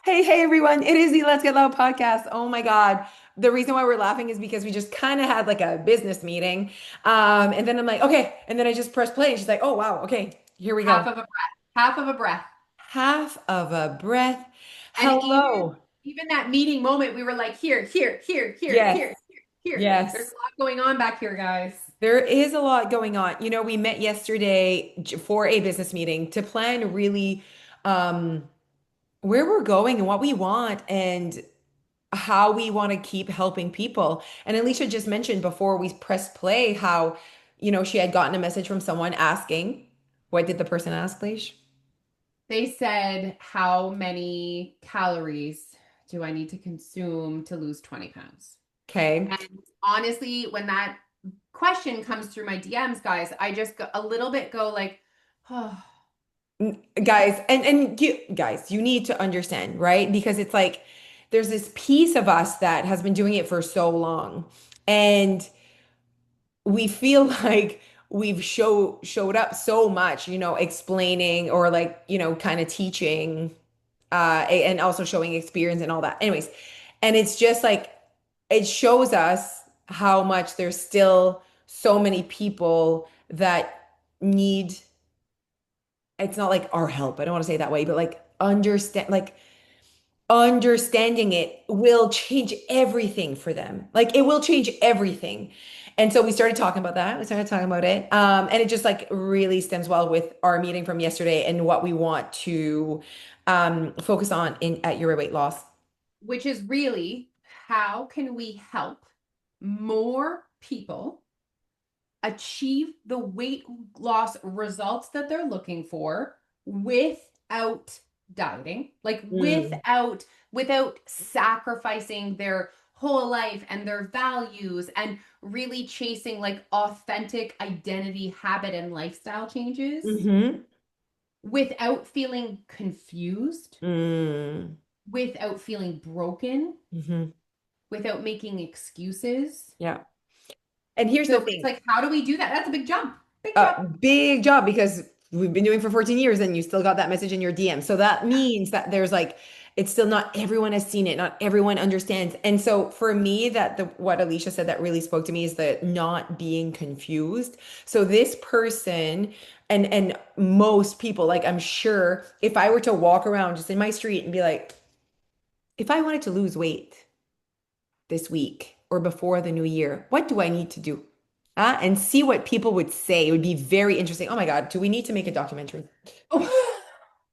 Hey everyone. It is the Let's Get Loud podcast. Oh my God. The reason why we're laughing is because we just kind of had like a business meeting. And then I'm like, okay. And then I just pressed play and she's like, oh wow, okay, here we Half go. of a breath. Half of a breath. Half of a breath. And even Hello. even that meeting moment, we were like, here, here, here, here, Yes. here, here, here. There's a Yes. lot going on back here, guys. There is a lot going on. We met yesterday for a business meeting to plan really um, where we're going and what we want and how we want to keep helping people. And Alicia just mentioned before we pressed play how, she had gotten a message from someone asking, what did the person ask, Leish? They said, how many calories do I need to consume to lose 20 pounds? Okay. And honestly, when that question comes through my DMs, guys, I just go, a little bit go like, oh, Guys, and you guys, you need to understand, right? Because it's like there's this piece of us that has been doing it for so long. And we feel like we've showed up so much, explaining or like, kind of teaching and also showing experience and all that. Anyways, and it's just like it shows us how much there's still so many people that need, it's not like our help. I don't want to say it that way, but like understanding it will change everything for them. Like it will change everything. And so we started talking about that. We started talking about it. And it just like really stems well with our meeting from yesterday and what we want to focus on in at Your Weight Loss. which is really how can we help more people achieve the weight loss results that they're looking for without dieting, like Mm. without sacrificing their whole life and their values and really chasing like authentic identity, habit and lifestyle changes Mm-hmm. without feeling confused, Mm. without feeling broken, Mm-hmm. without making excuses. Yeah. And here's the So it's thing. like, how do we do that? That's a big jump. Big jump. Big job because we've been doing for 14 years and you still got that message in your DM. So that means that there's like, it's still not everyone has seen it, not everyone understands. And so for me, that the what Alicia said that really spoke to me is the not being confused. So this person and most people, like I'm sure if I were to walk around just in my street and be like, if I wanted to lose weight this week or before the new year, what do I need to do? And see what people would say. It would be very interesting. Oh my God, do we need to make a documentary? Oh,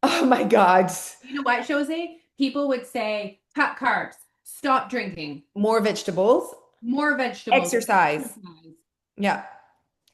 Oh my God. you know what, Jose? People would say, cut carbs, stop drinking, More vegetables, more vegetables, exercise. exercise. Yeah.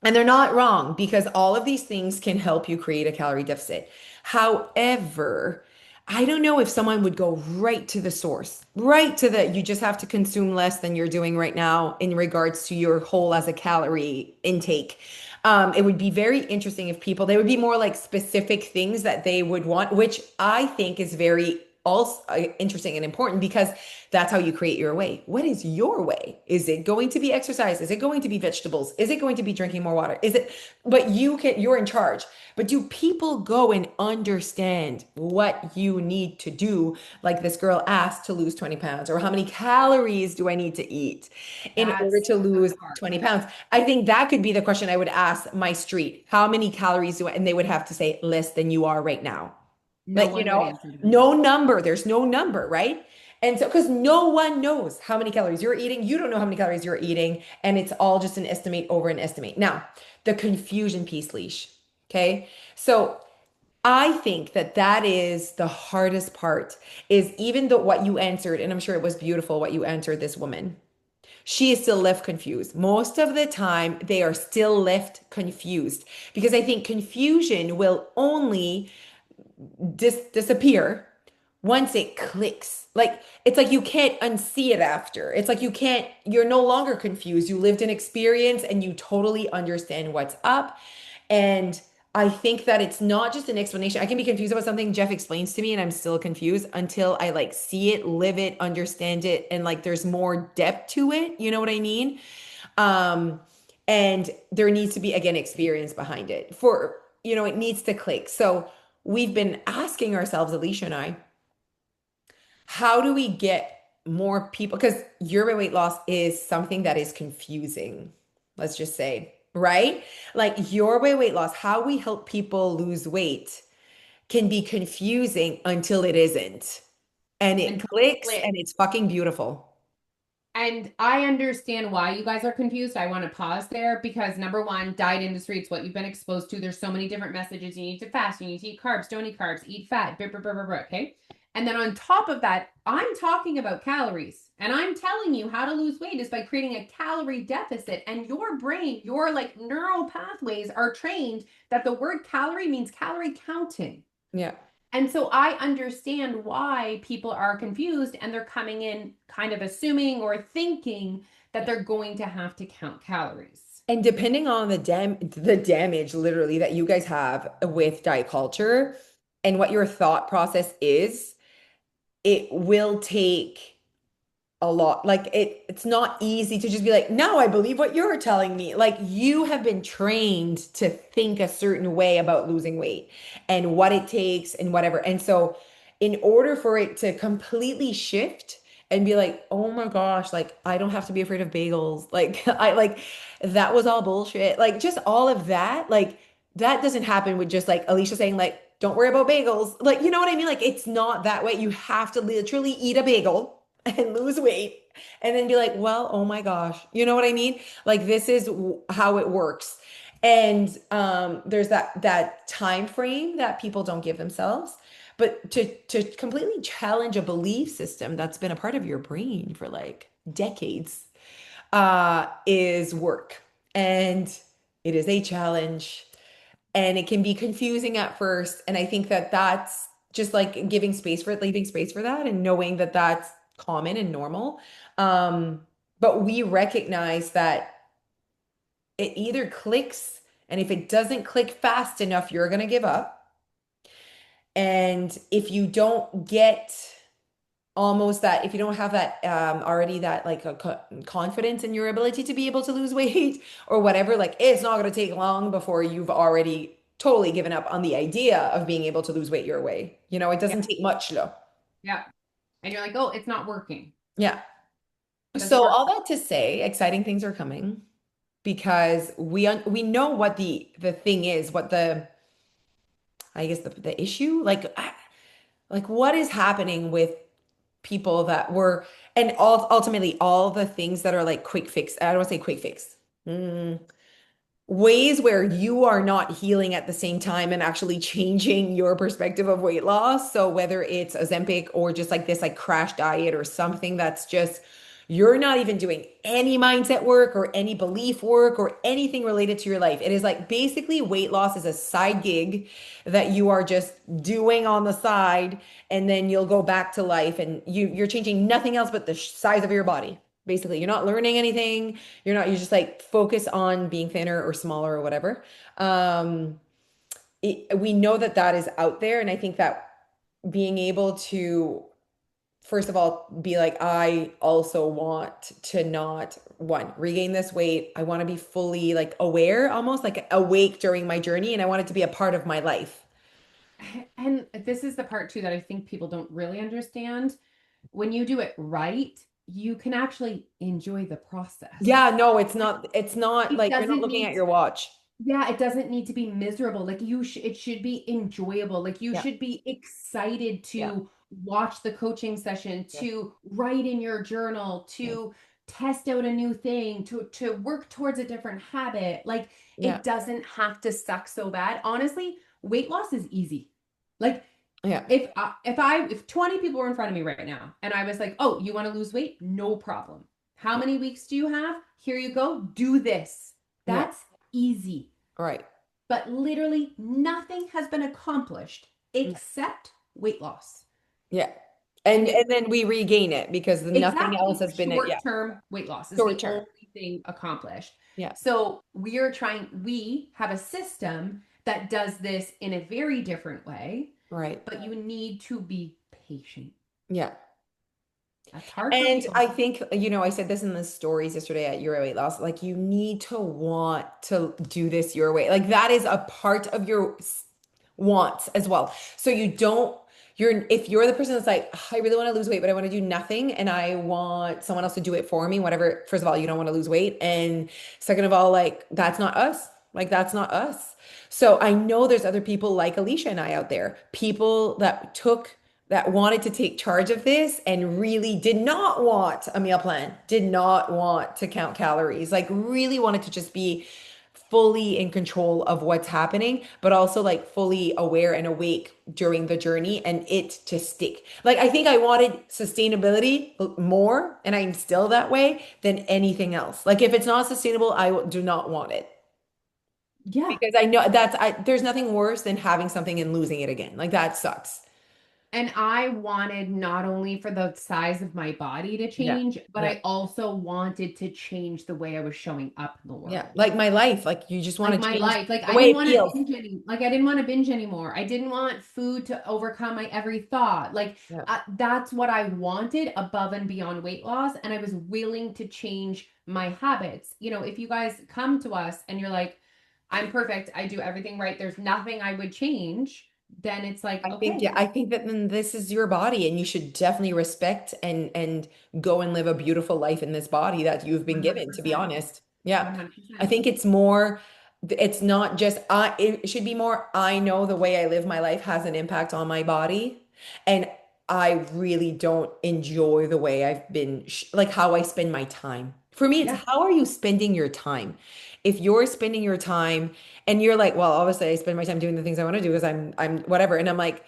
And they're not wrong because all of these things can help you create a calorie deficit. However, I don't know if someone would go right to the source, right to the, you just have to consume less than you're doing right now in regards to your whole as a calorie intake. It would be very interesting if people, they would be more like specific things that they would want, which I think is very also interesting and important because that's how you create your way. What is your way? Is it going to be exercise? Is it going to be vegetables? Is it going to be drinking more water? Is it, but you're in charge. But do people go and understand what you need to do? Like this girl asked to lose 20 pounds, or how many calories do I need to eat in order That's to the lose part. 20 pounds? I think that could be the question I would ask my street. How many calories do I, and they would have to say less than you are right now. No Like, one would answer that. no number. There's no number, right? And so, because no one knows how many calories you're eating, you don't know how many calories you're eating, and it's all just an estimate over an estimate. Now, the confusion piece, Leash. Okay. So, I think that that is the hardest part is even though what you answered, and I'm sure it was beautiful what you answered this woman. She is still left confused. Most of the time, they are still left confused because I think confusion will only disappear once it clicks. Like it's like you can't unsee it after. It's like you're no longer confused. You lived an experience and you totally understand what's up. And I think that it's not just an explanation. I can be confused about something Jeff explains to me and I'm still confused until I like see it, live it, understand it, and like there's more depth to it. You know what I mean? Um, and there needs to be again experience behind it for, it needs to click. So we've been asking ourselves, Alicia and I, how do we get more people? Because your weight loss is something that is confusing, let's just say, right? Like your weight loss, how we help people lose weight can be confusing until it isn't. And it until clicks it and it's fucking beautiful. And I understand why you guys are confused. I want to pause there because number one, diet industry, it's what you've been exposed to. There's so many different messages. You need to fast, you need to eat carbs, don't eat carbs, eat fat, blah, blah, blah, blah, blah, okay? And then on top of that, I'm talking about calories. And I'm telling you how to lose weight is by creating a calorie deficit. And your brain, your like neural pathways are trained that the word calorie means calorie counting. Yeah. And so I understand why people are confused and they're coming in kind of assuming or thinking that they're going to have to count calories. And depending on the damage literally that you guys have with diet culture and what your thought process is, it will take a lot. Like it's not easy to just be like, no, I believe what you're telling me. Like you have been trained to think a certain way about losing weight and what it takes and whatever. And so in order for it to completely shift and be like, oh my gosh, like I don't have to be afraid of bagels. Like I like that was all bullshit. Like just all of that, like that doesn't happen with just like Alicia saying like, don't worry about bagels. Like, you know what I mean? Like it's not that way. You have to literally eat a bagel and lose weight and then be like, well, oh my gosh, you know what I mean? Like this is how it works. And there's that time frame that people don't give themselves. But to completely challenge a belief system that's been a part of your brain for like decades is work. And it is a challenge and it can be confusing at first. And I think that that's just like giving space for it, leaving space for that, and knowing that that's common and normal. Um, but we recognize that it either clicks, and if it doesn't click fast enough, you're going to give up. And if you don't get almost that, if you don't have that already that like a confidence in your ability to be able to lose weight or whatever, like it's not going to take long before you've already totally given up on the idea of being able to lose weight your way. You know, it Yeah. doesn't take much though. Yeah. And you're like, oh, it's not working. Yeah. Doesn't So work. all that to say, exciting things are coming because we know what the thing is, what the I guess the issue like what is happening with people that were and ultimately all the things that are like quick fix. I don't want to say quick fix. Mm, ways where you are not healing at the same time and actually changing your perspective of weight loss. So whether it's Ozempic or just like this like crash diet or something that's just you're not even doing any mindset work or any belief work or anything related to your life. It is like basically weight loss is a side gig that you are just doing on the side and then you'll go back to life and you're changing nothing else but the size of your body. Basically, you're not learning anything. You just like focus on being thinner or smaller or whatever. Um, we know that that is out there. And I think that being able to, first of all, be like, I also want to not, one, regain this weight. I want to be fully like aware, almost like awake during my journey. And I want it to be a part of my life. And this is the part too that I think people don't really understand. When you do it right, you can actually enjoy the process. Yeah, no, it's not It like you're not doesn't looking at need your watch. Yeah, it doesn't need to be miserable. Like it should be enjoyable. Like you Yeah, should be excited yeah, to watch the coaching session, yeah, to write in your journal, yeah, to test out a new thing, to work towards a different habit. Like yeah, it doesn't have to suck so bad. Honestly, weight loss is easy. Like yeah, if 20 people were in front of me right now and I was like, "Oh, you want to lose weight? No problem. How yeah, many weeks do you have? Here you go. Do this." yeah, That's easy. right. But literally nothing has been accomplished Mm, except weight loss. yeah. And And then we regain it because nothing else exactly has been it. Yeah. short-term weight loss is Short the term. only thing accomplished. Yeah. So we have a system that does this in a very different way, Right. but you need to be patient. Yeah. That's hard for And people. I think, I said this in the stories yesterday at Your Weight Loss, like you need to want to do this your way. Like that is a part of your wants as well. So if you're the person that's like, "Ugh, I really want to lose weight, but I want to do nothing and I want someone else to do it for me, whatever. First of all, you don't want to lose weight. And second of all, like that's not us. Like that's not us. So I know there's other people like Alicia and I out there, people that wanted to take charge of this and really did not want a meal plan, did not want to count calories, like really wanted to just be fully in control of what's happening, but also like fully aware and awake during the journey and it to stick. Like I think I wanted sustainability more, and I'm still that way than anything else. Like if it's not sustainable, do not want it. Yeah. Because I know there's nothing worse than having something and losing it again. Like that sucks. And I wanted not only for the size of my body to Yeah. change, but Yeah. I also wanted to change the way I was showing up in the Yeah. world. Like my life. Like you just want Like to my change life. Like the I way didn't it want to feels. binge like I didn't want to binge anymore. I didn't want food to overcome my every thought. Like Yeah. that's what I wanted above and beyond weight loss, and I was willing to change my habits. If you guys come to us and you're like, I'm perfect, I do everything right, there's nothing I would change, then it's like, Yeah, okay, I think that then this is your body and you should definitely respect and go and live a beautiful life in this body that you've been given, to be 100%. honest. Yeah. I 100%. think it's not just it should be more I know the way I live my life has an impact on my body and I really don't enjoy the way I've been like how I spend my time. For me, it's Yeah. how are you spending your time? If you're spending your time and you're like, well, obviously I spend my time doing the things I want to do because I'm whatever. And I'm like,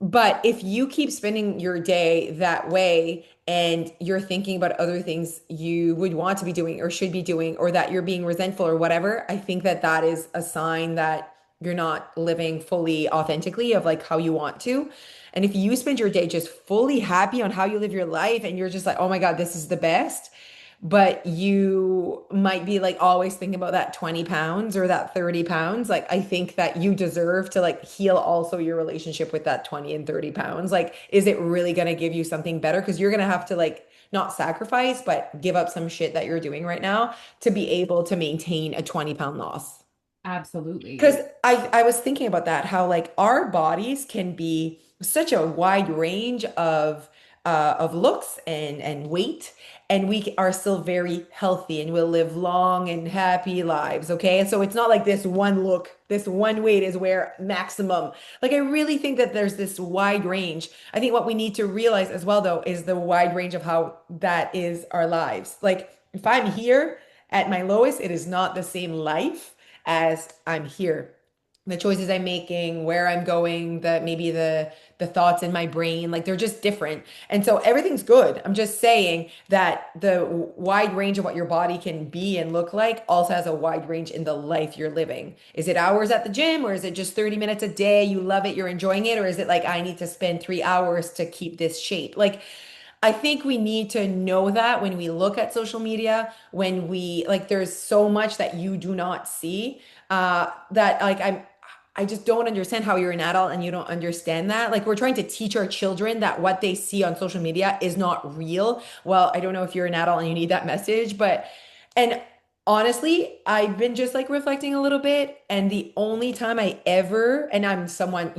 but if you keep spending your day that way and you're thinking about other things you would want to be doing or should be doing, or that you're being resentful or whatever, I think that that is a sign that you're not living fully authentically of like how you want to. And if you spend your day just fully happy on how you live your life and you're just like, oh my God, this is the best, but you might be like always thinking about that 20 pounds or that 30 pounds. Like, I think that you deserve to like heal also your relationship with that 20 and 30 pounds. Like, is it really going to give you something better? Because you're going to have to like not sacrifice, but give up some shit that you're doing right now to be able to maintain a 20-pound loss. Because Absolutely. I was thinking about that, how like our bodies can be such a wide range of looks and weight, and we are still very healthy and will live long and happy lives. Okay, so it's not like this one look, this one weight is where maximum. Like I really think that there's this wide range. I think what we need to realize as well, though, is the wide range of how that is our lives. Like if I'm here at my lowest, it is not the same life as I'm here. The choices I'm making, where I'm going, the thoughts in my brain, like they're just different. And so everything's good. I'm just saying that the wide range of what your body can be and look like also has a wide range in the life you're living. Is it hours at the gym or is it just 30 minutes a day? You love it, you're enjoying it, or is it like I need to spend 3 hours to keep this shape? Like I think we need to know that when we look at social media, when we like, there's so much that you do not see, that like I just don't understand how you're an adult and you don't understand that. Like we're trying to teach our children that what they see on social media is not real. Well, I don't know if you're an adult and you need that message, but and honestly, I've been just like reflecting a little bit, and the only time I ever, and I'm someone,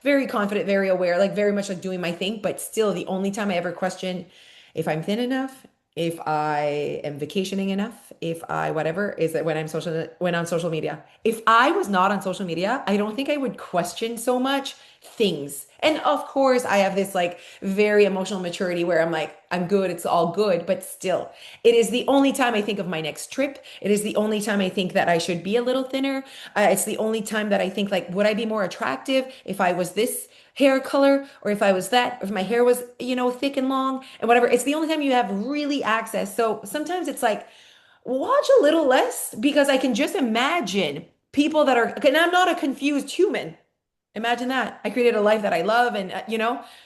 very confident, very aware, like very much like doing my thing, but still the only time I ever question if I'm thin enough, if I am vacationing enough, if I whatever, is that when on social media. If I was not on social media, I don't think I would question so much things. And of course, I have this like very emotional maturity where I'm like, I'm good, it's all good, but still, it is the only time I think of my next trip. It is the only time I think that I should be a little thinner. It's the only time that I think like, would I be more attractive if I was this hair color or if I was that, if my hair was, thick and long and whatever. It's the only time you have really access. So sometimes it's like, watch a little less because I can just imagine people that are, and I'm not a confused human. Imagine that. I created a life that I love and.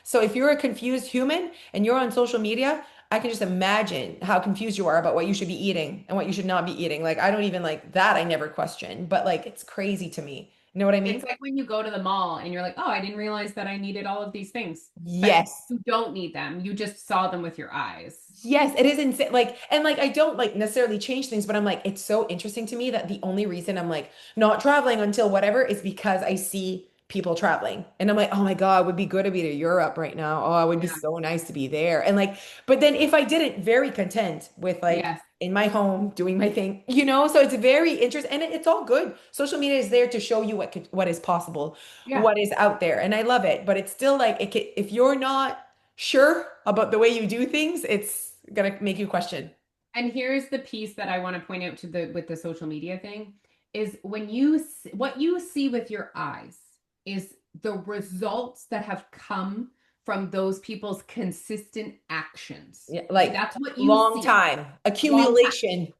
So if you're a confused human and you're on social media, I can just imagine how confused you are about what you should be eating and what you should not be eating. Like I don't even like that. I never question, but like it's crazy to me. You know what I It's mean? like when you go to the mall and you're like, oh, I didn't realize that I needed all of these things. But Yes. you don't need them. You just saw them with your eyes. Yes, it is insane. Like, and like, I don't like necessarily change things, but I'm like, it's so interesting to me that the only reason I'm like not traveling until whatever is because I see people traveling. And I'm like, oh my God, it would be good to be to Europe right now. Oh, it would be Yeah. so nice to be there. And like, but then if I didn't, very content with like Yes. in my home doing my thing, you know? So it's very interesting and it's all good. Social media is there to show you what is possible, Yeah. what is out there. And I love it, but it's still like if you're not sure about the way you do things, it's gonna make you question. And here's the piece that I want to point out to the with the social media thing is when you what you see with your eyes is the results that have come from those people's consistent actions. Yeah, Okay, like that's what you long see. time Long time. accumulation.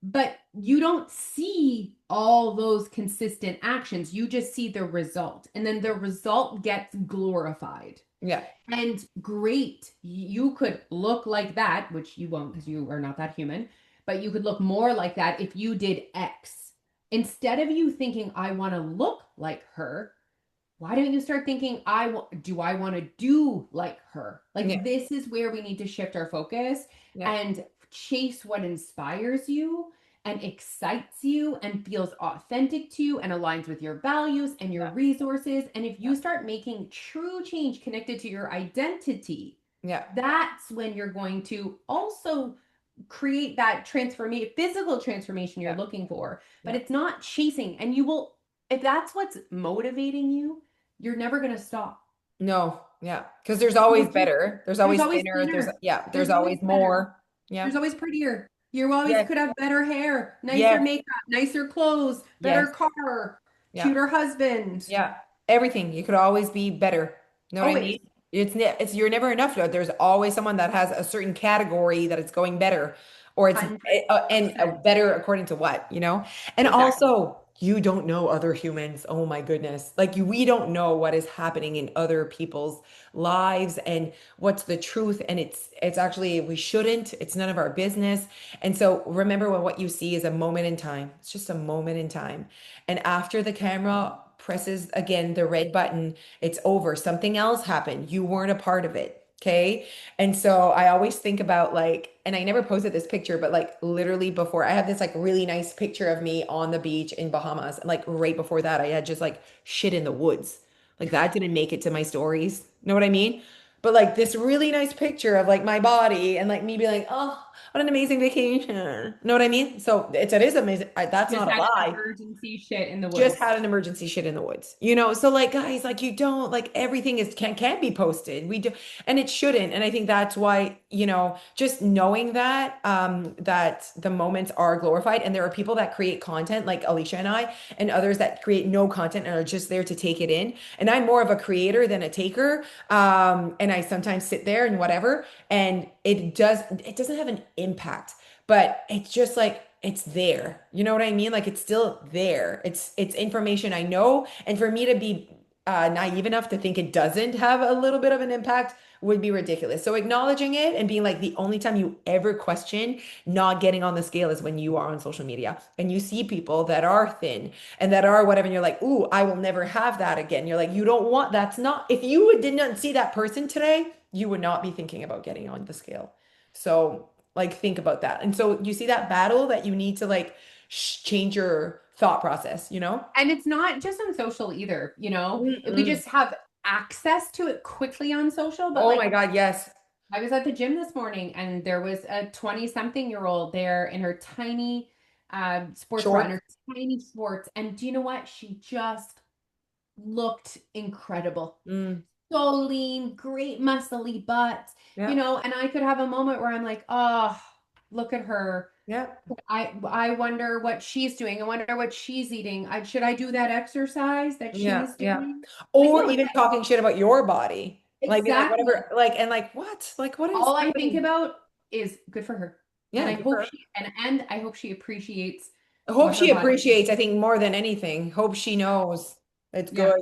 But you don't see all those consistent actions. You just see the result. And then the result gets glorified. Yeah, And great, you could look like that, which you won't because you are not that human, but you could look more like that if you did X. Instead of you thinking, I want to look like her, why don't you start thinking, do I want to do like her? yeah, Like, this is where we need to shift our focus yeah, and chase what inspires you and excites you and feels authentic to you and aligns with your values and your yeah, resources. And if yeah, you start making true change connected to your identity, yeah, that's when you're going to also create that transformation, physical transformation you're yeah, looking for. But yeah. it's not chasing. And you will, if that's what's motivating you, you're never going to stop. No, yeah, because there's You always will keep, better. There's there's always always thinner. thinner. There's There's always always better. more. There's Yeah, always prettier. You always yes, could have better hair, nicer yes, makeup, nicer clothes, better yes, car, yeah. cuter husband. Yeah, everything. You could always be better. You know what I mean? Always. It's you're never enough though. There's always someone that has a certain category that it's going better, or it's and 100%. better according to what, you know? And Exactly. also, you don't know other humans. Oh my goodness. Like we don't know what is happening in other people's lives and what's the truth. And it's actually we shouldn't. It's none of our business. And so remember when what you see is a moment in time. It's just a moment in time. And after the camera presses again the red button, it's over. Something else happened. You weren't a part of it. Okay. And so I always think about like, and I never posted this picture, but like literally before I have this like really nice picture of me on the beach in Bahamas. And like right before that, I had just like shit in the woods. Like that didn't make it to my stories. Know what I mean? But like this really nice picture of like my body and like me being like, oh, what an amazing vacation. Know what I mean? So it is amazing. That's Just not a had an lie. emergency shit in the Just woods. had an emergency shit in the woods, you know? So like guys, like you don't like everything is can be posted. We do and it shouldn't. And I think that's why, you know, just knowing that that the moments are glorified and there are people that create content like Alicia and I and others that create no content and are just there to take it in. And I'm more of a creator than a taker. And I sometimes sit there and whatever and it doesn't have an impact, but it's just like it's there. You know what I mean? Like it's still there. It's information I know. And for me to be naive enough to think it doesn't have a little bit of an impact would be ridiculous. So acknowledging it and being like the only time you ever question not getting on the scale is when you are on social media and you see people that are thin and that are whatever, and you're like, ooh, I will never have that again. You're like, you don't want that's not if did not see that person today, you would not be thinking about getting on the scale. So like think about that. And so you see that battle that you need to like change your thought process, you know? And it's not just on social either, you know? We Mm-mm. just have access to it quickly on social, but Oh my like God, yes. I was at the gym this morning and there was a 20 something year old there in her tiny sports bra and Short. her tiny shorts. And do you know what? She just looked incredible. Mm, So lean, great muscly butt, you yeah. know, and I could have a moment where I'm like, oh, look at her. Yeah. I wonder what she's doing. I wonder what she's eating. Should I do that exercise that Yeah. she's Yeah. doing? Like, Or no, even talking shit about your body. Like being like exactly. whatever, like and like what? Like what is All I think happening? about is good for her. And Yeah, I good for hope her. she and I hope she appreciates I hope what her she body appreciates, I think more than anything. Hope she knows it's yeah.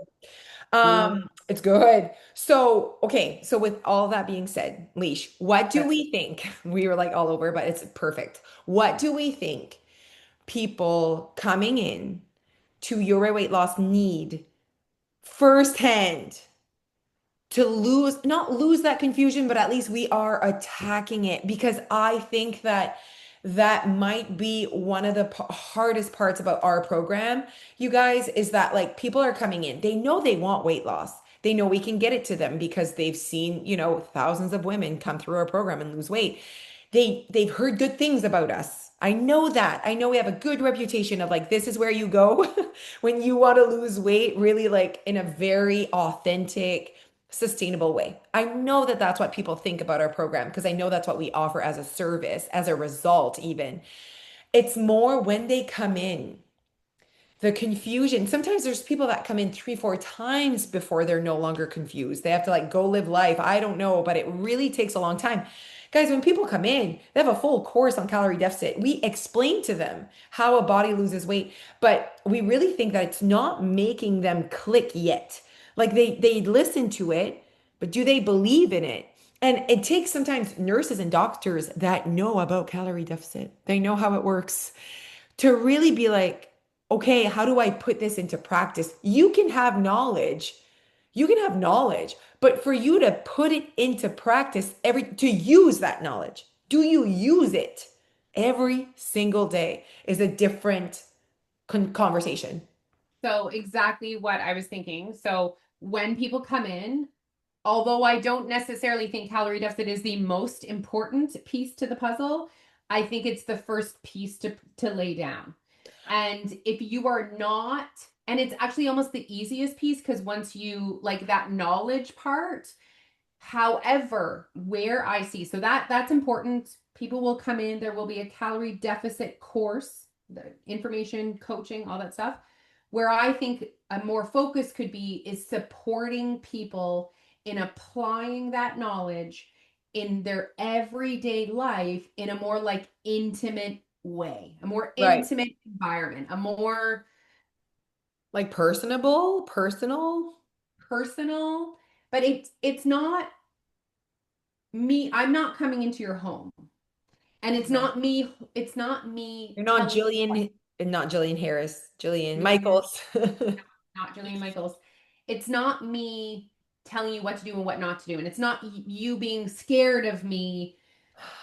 good. It's good. So, okay, so with all that being said, Leash, what do Yes. we think? We were like all over, but it's perfect. What do we think people coming in to your weight loss need firsthand to not lose that confusion, but at least we are attacking it because I think that that might be one of the hardest parts about our program, you guys, is that like people are coming in. They know they want weight loss. They know we can get it to them because they've seen, thousands of women come through our program and lose weight. They've heard good things about us. I know that. I know we have a good reputation of like this is where you go when you want to lose weight, really like in a very authentic, sustainable way. I know that that's what people think about our program because I know that's what we offer as a service, as a result even. It's more when they come in, the confusion. Sometimes there's people that come in 3, 4 times before they're no longer confused. They have to like go live life. I don't know, but it really takes a long time. Guys, when people come in, they have a full course on calorie deficit. We explain to them how a body loses weight, but we really think that it's not making them click yet. Like they listen to it, but do they believe in it? And it takes sometimes nurses and doctors that know about calorie deficit. They know how it works to really be like, okay, how do I put this into practice? You can have knowledge, but for you to put it into practice to use that knowledge, do you use it every single day is a different conversation. So exactly what I was thinking. So when people come in, although I don't necessarily think calorie deficit is the most important piece to the puzzle, I think it's the first piece to lay down. And if you are not, and it's actually almost the easiest piece because once you like that knowledge part, however, where I see, so that's important. People will come in, there will be a calorie deficit course, the information, coaching, all that stuff. Where I think a more focus could be is supporting people in applying that knowledge in their everyday life in a more like intimate way, a more Right. intimate environment, a more Like personal. personal, but it's not me. I'm not coming into your home. And Okay. it's not me You're not telling you what Jillian, not Jillian Harris, Jillian Jillian Harris, Michaels. not Jillian Michaels. It's not me telling you what to do and what not to do. And it's not you being scared of me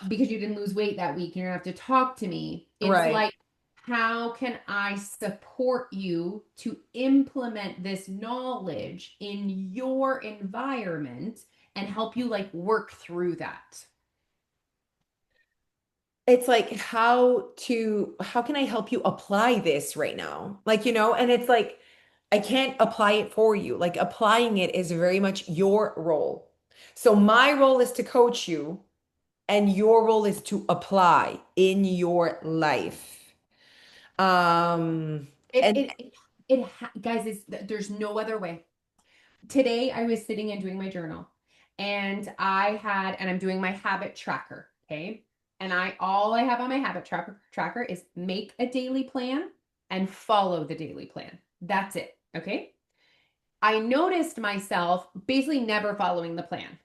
because you didn't lose weight that week and you're gonna have to talk to me. It's Right. like, how can I support you to implement this knowledge in your environment and help you like work through that? It's like how can I help you apply this right now? Like, and it's like I can't apply it for you. Like applying it is very much your role. So my role is to coach you and your role is to apply in your life. Um It and it it, guys, is there's no other way. Today I was sitting and doing my journal and I'm doing my habit tracker, okay? And all I have on my habit tracker is make a daily plan and follow the daily plan. That's it, okay? I noticed myself basically never following the plan,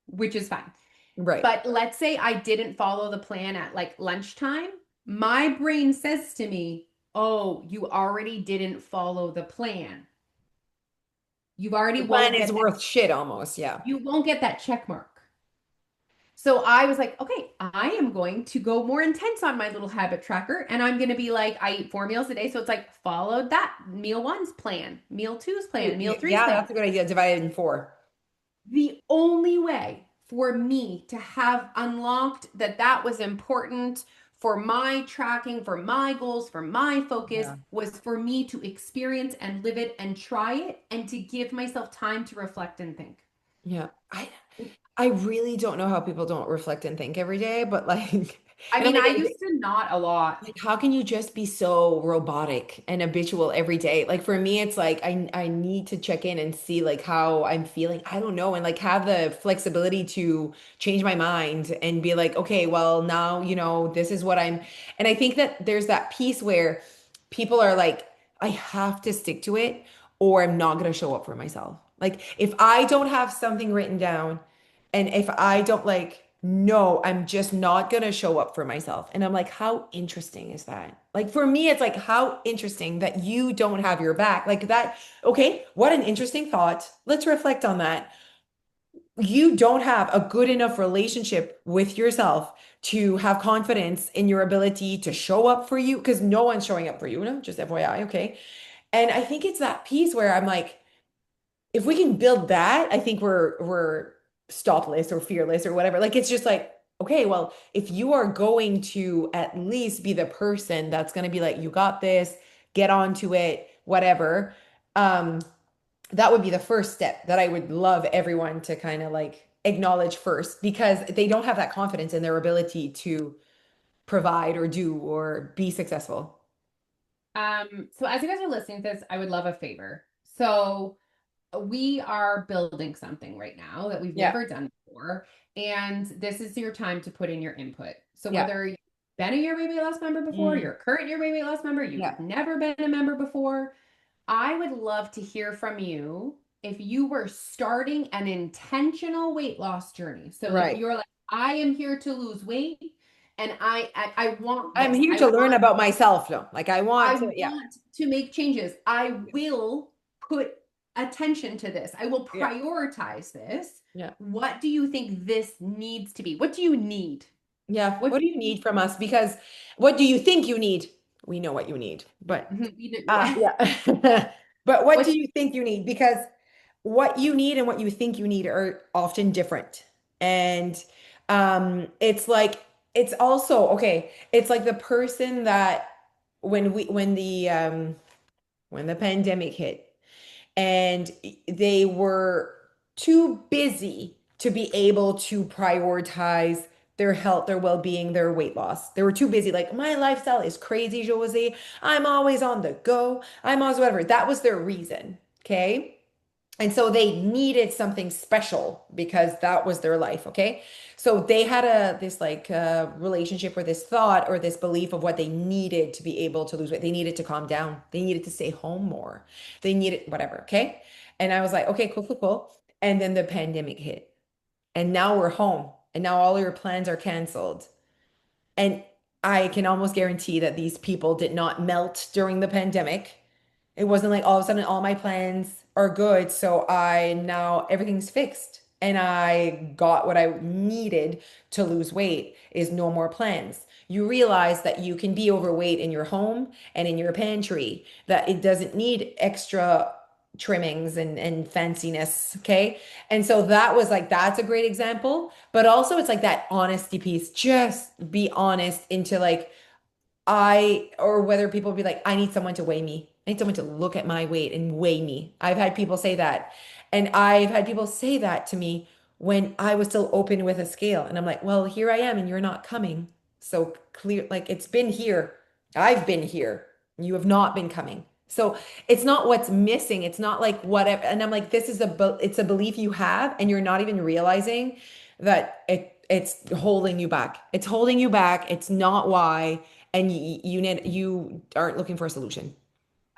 which is fine. right. But let's say I didn't follow the plan at like lunchtime, my brain says to me, "Oh, you already didn't follow the plan. You already The plan won't is get that worth shit almost, yeah. you won't get that check mark." So I was like, okay, I am going to go more intense on my little habit tracker. And I'm going to be like, I eat 4 meals a day. So it's like, followed that meal one's plan, meal two's plan, meal three's Yeah, plan. that's a good idea. Divided in four. The only way for me to have unlocked that was important for my tracking, for my goals, for my focus Yeah. was for me to experience and live it and try it and to give myself time to reflect and think. Yeah. I really don't know how people don't reflect and think every day, but like, I and I'm mean, like, I used to not a lot. like, how can you just be so robotic and habitual every day? Like for me, it's like I need to check in and see like how I'm feeling. I don't know, and like have the flexibility to change my mind and be like, okay, well now, this is what I'm. And I think that there's that piece where people are like, I have to stick to it or I'm not gonna show up for myself. Like if I don't have something written down and if I don't like, no, I'm just not gonna show up for myself. And I'm like, how interesting is that? Like for me, it's like, how interesting that you don't have your back. Like that, okay, what an interesting thought. Let's reflect on that. you don't have a good enough relationship with yourself to have confidence in your ability to show up for you because no one's showing up for you, no, just FYI, okay? And I think it's that piece where I'm like, if we can build that, I think we're stopless or fearless or whatever. Like it's just like, okay, well, if you are going to at least be the person that's going to be like, you got this, get onto it, whatever. Um, that would be the first step that I would love everyone to kind of like acknowledge first because they don't have that confidence in their ability to provide or do or be successful. So as you guys are listening to this, I would love a favor. So we are building something right now that we've Yeah. never done before, and this is your time to put in your input. So Yeah. whether you've been a Your Baby Lost member before, Mm, you're a current Your Baby Lost member, yeah. you've never been a member before, I would love to hear from you if you were starting an intentional weight loss journey. So if Right. you're like, I am here to lose weight and I want I'm this. here to learn about myself though. Like I I want to, yeah. want to make changes. I will put attention to this. I will Yeah. prioritize this. Yeah. What do you think this needs to be? What do you need? Yeah. What What do you need from us? Because what do you think you need? We know what you need, but yeah. yeah. But what do What you think you need? Because what you need and what you think you need are often different. And it's like it's also okay, it's like the person that when the pandemic hit and they were too busy to be able to prioritize their health, their well-being, their weight loss. They were too busy. Like, my lifestyle is crazy, Josie. I'm always on the go. I'm always whatever. That was their reason. Okay. And so they needed something special because that was their life, okay? So they had a this like relationship or this thought or this belief of what they needed to be able to lose weight. They needed to calm down. They needed to stay home more. They needed whatever, okay? And I was like, okay, cool, cool, cool. And then the pandemic hit. And now we're home. And now all your plans are canceled. And I can almost guarantee that these people did not melt during the pandemic. It wasn't like all of a sudden all my plans are good. So I now everything's fixed. And I got what I needed to lose weight is no more plans. You realize that you can be overweight in your home and in your pantry, that it doesn't need extra trimmings and fanciness. Okay. And so that was like, that's a great example. But also, it's like that honesty piece. Just be honest into like, or whether people be like, I need someone to weigh me. I need someone to look at my weight and weigh me. I've had people say that. And I've had people say that to me when I was still open with a scale. And I'm like, well, here I am and you're not coming. So clear, like it's been here. I've been here. You have not been coming. So it's not what's missing. It's not like whatever. And I'm like, this is it's a belief you have, and you're not even realizing that it's holding you back. It's holding you back. It's not why, and you aren't looking for a solution.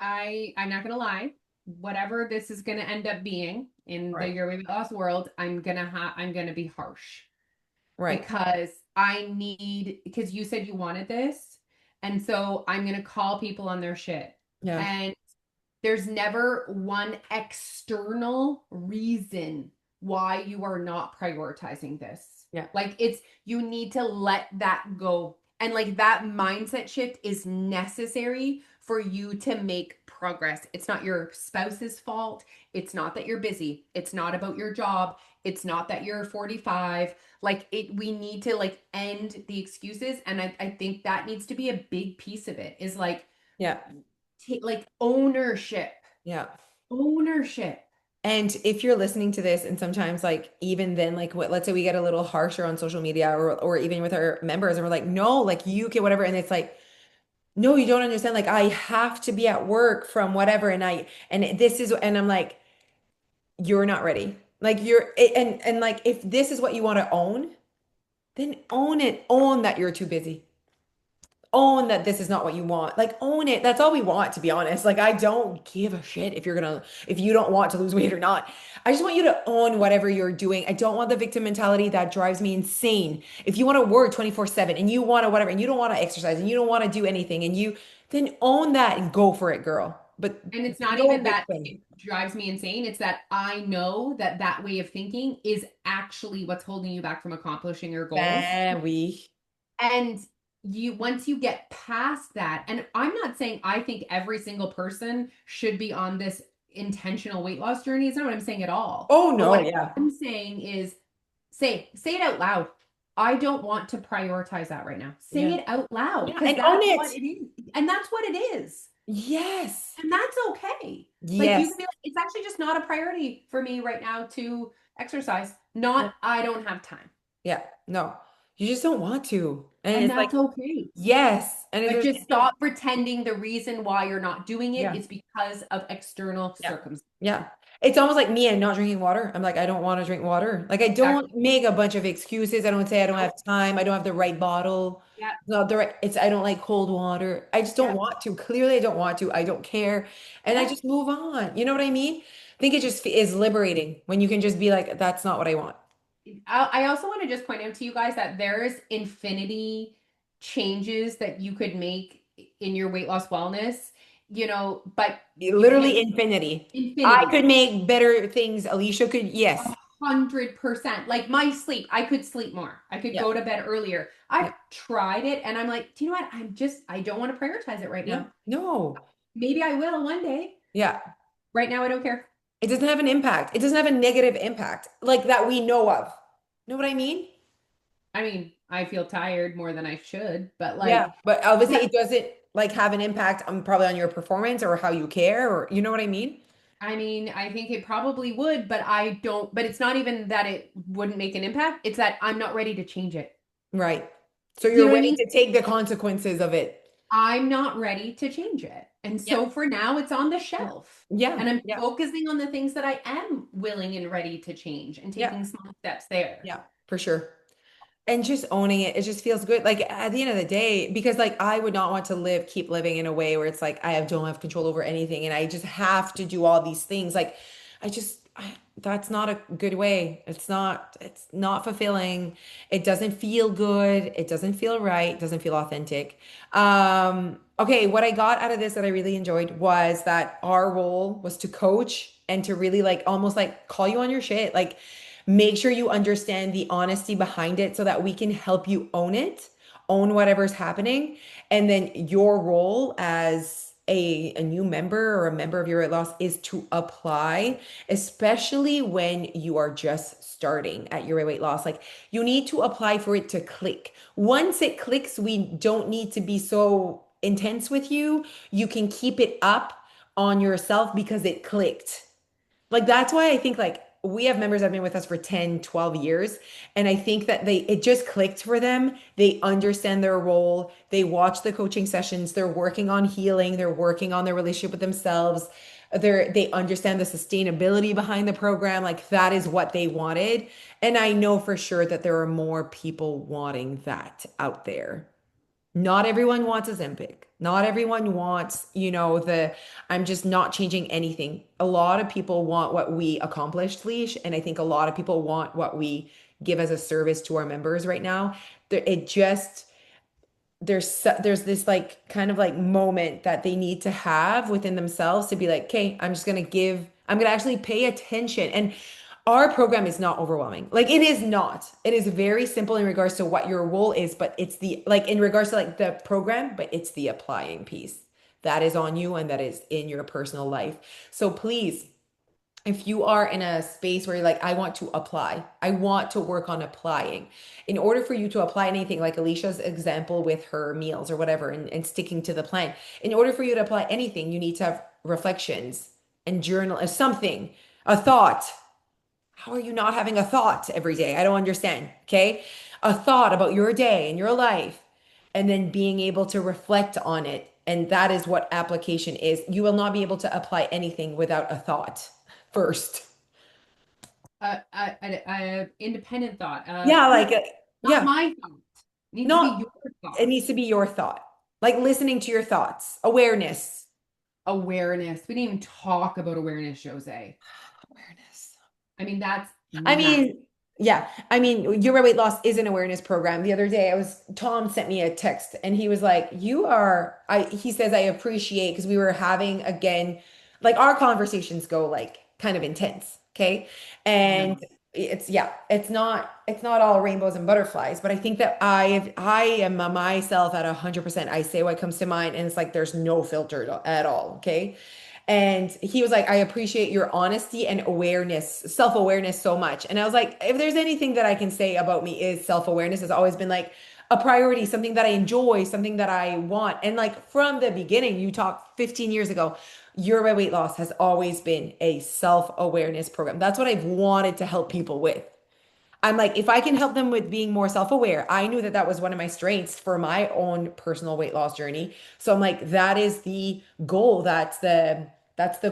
I'm not gonna lie. Whatever this is gonna end up being in the Right. Your Baby Lost world, I'm gonna be harsh Right. because because you said you wanted this, and so I'm gonna call people on their shit. Yeah. And there's never one external reason why you are not prioritizing this. Yeah. Like you need to let that go. And like that mindset shift is necessary for you to make progress. It's not your spouse's fault. It's not that you're busy. It's not about your job. It's not that you're 45. We need to like end the excuses. And I think that needs to be a big piece of it is like, Yeah. take like ownership. Yeah. Ownership. And if you're listening to this, and sometimes like even then, like what, let's say we get a little harsher on social media or even with our members, and we're like, no, like you get whatever, and it's like, no, you don't understand. Like I have to be at work from whatever, this is, and I'm like, you're not ready. Like and like if this is what you want to own, then own it. Own that you're too busy. Own that this is not what you want. Like own it. That's all we want, to be honest. Like I don't give a shit if you don't want to lose weight or not. I just want you to own whatever you're doing. I don't want the victim mentality that drives me insane. If you want to work 24/7 and you want to whatever and you don't want to exercise and you don't want to do anything then own that and go for it, girl. but And it's not no even big that thing. it drives me insane. It's that I know that that way of thinking is actually what's holding you back from accomplishing your goals. Ben, we. And you once you get past that, and I'm not saying I think every single person should be on this intentional weight loss journey. It's not what I'm saying at all. Oh But no, what yeah. I'm saying is say it out loud. I don't want to prioritize that right now. Say Yeah. it out loud Yeah. because And own that's what it. it is. And that's what it is. Yes. And that's okay. Like you Yes. can be like, it's actually just not a priority for me right now to exercise. Yeah. Not, I don't have time. Yeah. No. You just don't want to. And And it's like, that's okay. yes. And if But there's just stop pretending the reason why you're not doing it yeah. is because of external Yeah. circumstances. Yeah. It's almost like me and not drinking water. I'm like, I don't want to drink water. Like, I don't Exactly. make a bunch of excuses. I don't say I don't have Nope. time. I don't have the right bottle. Yeah. Not the right, I don't like cold water. I just don't Yeah. want to. Clearly, I don't want to. I don't care. And I Yeah. just move on. You know what I mean? I think it just is liberating when you can just be like, that's not what I want. I also want to just point out to you guys that there's infinity changes that you could make in your weight loss wellness, but you Literally can't infinity. I infinity. could make better things. Alicia could, yes. 100%. Like my sleep, I could sleep more. I could Yeah. go to bed earlier. Yeah. I've tried it and I'm like, do you know what? I don't want to prioritize it right Yeah. now. No. Maybe I will one day. Yeah. Right now, I don't care. It doesn't have an impact. It doesn't have a negative impact like that we know of. Know what I mean? I mean, I feel tired more than I should, but Yeah. like, But obviously but it doesn't like have an impact on probably on your performance or how you care or you know what I mean? I mean, I think it probably would, but I don't, but it's not even that it wouldn't make an impact. It's that I'm not ready to change it. Right. So Do you you're know what I willing mean? to take the consequences of it. I'm not ready to change it. And Yeah. so for now, it's on the shelf. Yeah. And I'm Yeah. focusing on the things that I am willing and ready to change and Yeah. taking small steps there. Yeah. For sure. And just owning it, it just feels good. Like at the end of the day, because like I would not want to keep living in a way where it's like don't have control over anything and I just have to do all these things. Like that's not a good way. It's not fulfilling. It doesn't feel good. It doesn't feel right. It doesn't feel authentic. Okay, what I got out of this that I really enjoyed was that our role was to coach and to really like almost like call you on your shit. Like make sure you understand the honesty behind it so that we can help you own it, own whatever's happening. And then your role as a new member or a member of your weight loss is to apply, especially when you are just starting at your weight loss. Like you need to apply for it to click. Once it clicks, we don't need to be so intense with you. You can keep it up on yourself because it clicked. Like that's why I think like we have members that have been with us for 10, 12 years. And I think that it just clicked for them. They understand their role. They watch the coaching sessions. They're working on healing. They're working on their relationship with themselves. They understand the sustainability behind the program. Like that is what they wanted. And I know for sure that there are more people wanting that out there. Not everyone wants Ozempic. Not everyone wants, I'm just not changing anything. A lot of people want what we accomplished, Leash, and I think a lot of people want what we give as a service to our members right now. It just there's this like kind of like moment that they need to have within themselves to be like, okay, I'm gonna actually pay attention. And our program is not overwhelming. Like it is not. It is very simple in regards to what your role is, but it's the like in regards to like the program, but it's the applying piece. That is on you and that is in your personal life. So please if you are in a space where you're like, I want to apply, I want to work on applying. In order for you to apply anything, like Alicia's example with her meals or whatever, and sticking to the plan, in order for you to apply anything, you need to have reflections and journal something, a thought. How are you not having a thought every day? I don't understand. Okay. A thought about your day and your life, and then being able to reflect on it. And that is what application is. You will not be able to apply anything without a thought first. Independent thought. Yeah, Not like, not yeah, my thought. Needs to be not, your it thought. needs to be your thought. Like listening to your thoughts, awareness. Awareness. We didn't even talk about awareness, Jose. Awareness. I mean, that's I mean, massive. Yeah, I mean, your weight loss is an awareness program. The other day, Tom sent me a text and he was like, "You are," he says, "I appreciate," because we were having again, like our conversations go like kind of intense, okay? I And know. yeah, it's not all rainbows and butterflies, but I think that I am myself at 100%. I say what comes to mind, and it's like there's no filter at all, okay? And he was like, I appreciate your honesty and awareness, self-awareness so much. And I was like, if there's anything that I can say about me is self-awareness has always been like a priority, something that I enjoy, something that I want. And like from the beginning, you talked 15 years ago, your weight loss has always been a self-awareness program. That's what I've wanted to help people with. I'm like, if I can help them with being more self-aware, I knew that that was one of my strengths for my own personal weight loss journey. So I'm like, that is the goal. That's the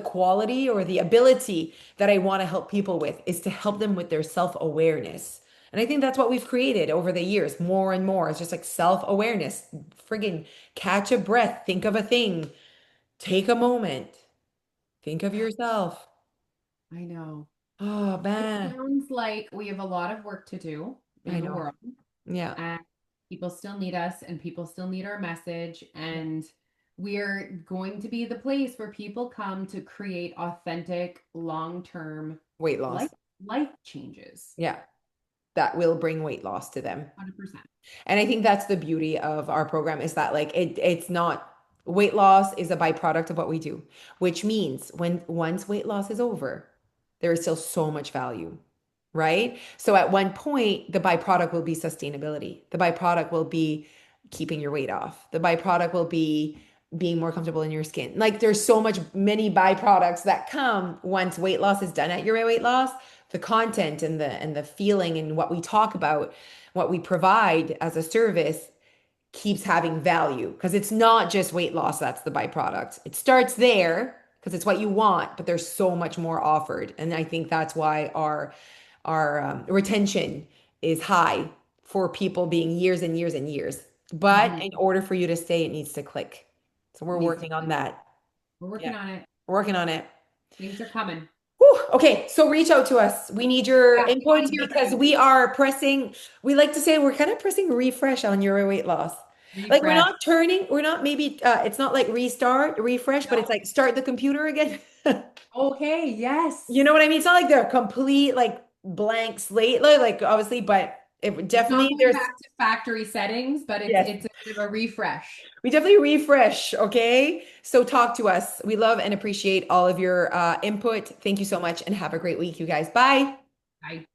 quality or the ability that I want to help people with is to help them with their self-awareness. And I think that's what we've created over the years, more and more. It's just like self-awareness. Friggin' catch a breath, think of a thing, take a moment, think of yourself. I know. Oh, It man. sounds like we have a lot of work to do I in the know. world, Yeah. and people still need us, and people still need our message. And we're going to be the place where people come to create authentic, long-term Weight loss. life life changes. Yeah, that will bring weight loss to them. 100%. And I think that's the beauty of our program is that like it's not weight loss is a byproduct of what we do, which means when once weight loss is over, there is still so much value, right? So at one point, the byproduct will be sustainability. The byproduct will be keeping your weight off. The byproduct will be being more comfortable in your skin. Like there's so much many byproducts that come once weight loss is done at your weight loss. The content and the feeling and what we talk about, what we provide as a service keeps having value because it's not just weight loss that's the byproduct. It starts there because it's what you want, but there's so much more offered. And I think that's why our retention is high for people being years and years and years. But Mhm. in order for you to stay, it needs to click. So we're Needs to working on click. that. We're Yeah, working on it. we're working on it. Things are coming. Whew. Okay, so reach out to us. We need your Yeah, we want input to hear from because you. we are pressing, we like to say we're kind of pressing refresh on your weight loss. Like Refresh. we're not maybe, it's not like restart, refresh, but it's No. like start the computer again. Okay, You yes. know what I mean? It's not like they're a complete like blank slate, like obviously, but it It's not definitely going there's, back to factory settings, but it's yes, it's a bit of a refresh. we definitely refresh. Okay. So talk to us. We love and appreciate all of your input. Thank you so much and have a great week, you guys. Bye. Bye.